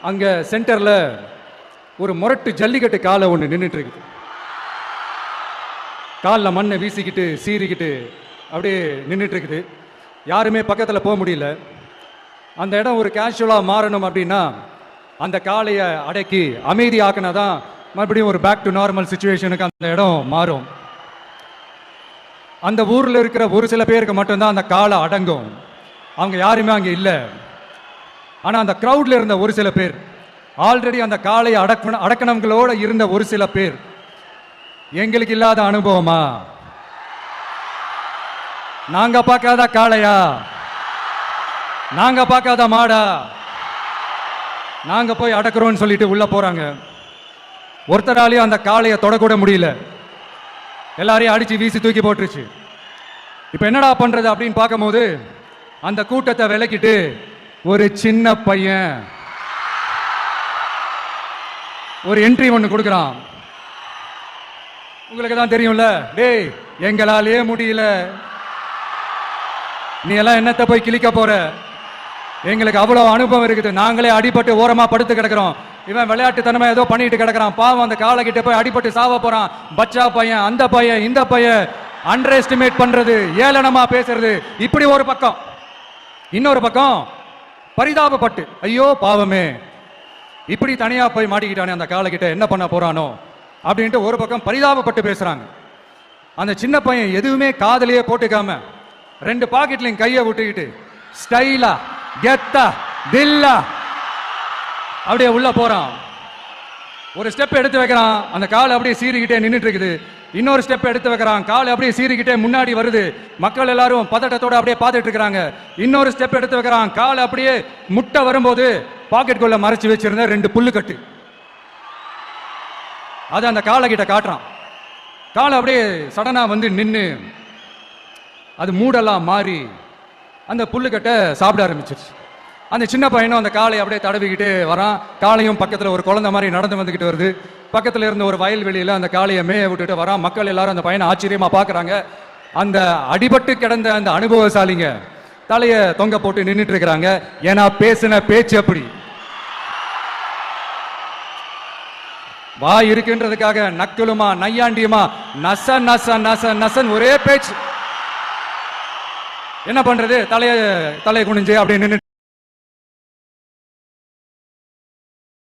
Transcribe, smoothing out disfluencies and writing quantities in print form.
அங்க சென்டர்ல ஒரு முரட்டு ஜல்லிக்கட்டு காலை ஒன்று நின்றுட்டு இருக்குது. காலில் மண்ணை வீசிக்கிட்டு சீறிக்கிட்டு அப்படியே நின்றுட்டு இருக்குது. யாருமே பக்கத்தில் போக முடியல. அந்த இடம் ஒரு கேஷுவலாக மாறணும் அப்படின்னா அந்த காளையை அடக்கி அமைதியாக்கினா தான் மறுபடியும் ஒரு பேக் டு நார்மல் சுச்சுவேஷனுக்கு அந்த இடம் மாறும். அந்த ஊரில் இருக்கிற ஒரு சில பேருக்கு மட்டும்தான் அந்த காளை அடங்கும். அவங்க யாருமே அங்கே இல்லை. ஆனால் அந்த க்ரௌட்ல இருந்த ஒரு சில பேர், ஆல்ரெடி அந்த காளையை அடக்கணங்களோட இருந்த ஒரு சில பேர், எங்களுக்கு இல்லாத அனுபவமா? நாங்க பார்க்காத காளையா? நாங்க பார்க்காத மாடா? நாங்க போய் அடக்குறோம்னு சொல்லிட்டு உள்ள போறாங்க. ஒருத்தராலையும் அந்த காளையை தொடக்கூட முடியல. எல்லாரையும் அடிச்சு வீசி தூக்கி போட்டுருச்சு. இப்ப என்னடா பண்றது அப்படின்னு பார்க்கும்போது அந்த கூட்டத்தை விலக்கிட்டு ஒரு சின்ன பையன் ஒரு என்ட்ரி ஒன்று கொடுக்குறான். உங்களுக்கு தான் தெரியும்ல, டேய் எங்களாலே முடியல, நீ எல்லாம் என்னத்தை போய் கிழிக்க போற? எங்களுக்கு அவ்வளவு அனுபவம் இருக்குது, நாங்களே அடிபட்டு ஓரமா படுத்து கிடக்கிறோம், இவன் விளையாட்டுத்தனமா ஏதோ பண்ணிட்டு கிடக்கிறான், பாவம் அந்த காலை கிட்ட போய் அடிபட்டு சாவ போறான், பச்சா பையன், அந்த பையன், இந்த பையன், அண்டர் எஸ்டிமேட் பண்றது, ஏளனமா பேசுறது, இப்படி ஒரு பக்கம். இன்னொரு பக்கம் பரிதாபப்பட்டு, ஐயோ பாவமே இப்படி தனியா போய் மாட்டிக்கிட்டானே அந்த காலை கிட்ட, என்ன பண்ண போறானோ அப்படின்ட்டு ஒரு பக்கம் பரிதாபப்பட்டு பேசுறாங்க. அந்த சின்ன பையன் எதுவுமே காதலியே போட்டுக்காம ரெண்டு பாக்கெட்லையும் கையை விட்டுக்கிட்டு ஸ்டைலா கெத்தா தில்லா அப்படியே உள்ள போறான். ஒரு ஸ்டெப் எடுத்து வைக்கிறான், அந்த கால் அப்படியே சீறிக்கிட்டே நின்றுட்டு இருக்குது. இன்னொரு ஸ்டெப் எடுத்து வைக்கிறான், கால் அப்படியே சீறிக்கிட்டே முன்னாடி வருது. மக்கள் எல்லாரும் பதட்டத்தோட அப்படியே பார்த்துட்டு இருக்கிறாங்க. இன்னொரு ஸ்டெப் எடுத்து வைக்கிறான், கால் அப்படியே முட்டை வரும்போது பாக்கெட்டுக்குள்ள மறைச்சு வச்சிருந்த ரெண்டு புல்லுக்கட்டு அது அந்த காலை கிட்ட காட்டுறான். காலை அப்படியே சடனா வந்து நின்று அது மூடெல்லாம் மாறி அந்த புல்லுக்கட்டை சாப்பிட ஆரம்பிச்சிருச்சு. அந்த சின்ன பையனும் அந்த காளையை அப்படியே தடவிக்கிட்டு வரான். காளையும் பக்கத்தில் ஒரு குழந்தை மாதிரி நடந்து வந்துக்கிட்டு வருது. பக்கத்தில் இருந்த ஒரு வயல்வெளியில் அந்த காளையை மேய விட்டுட்டு வரான். மக்கள் எல்லாரும் அந்த பையனை ஆச்சரியமா பார்க்குறாங்க. அந்த அடிபட்டு கிடந்த அந்த அனுபவசாலிங்க தலையை தொங்க போட்டு நின்றுட்டு இருக்கிறாங்க. ஏன்னா பேசின பேச்சு அப்படி. வாய் இருக்குன்றதுக்காக நக்கலுமா நையாண்டியுமா நச நச நச நசன் ஒரே பேச்சு. என்ன பண்றது? தலையை குனிஞ்சு அப்படியே நின்று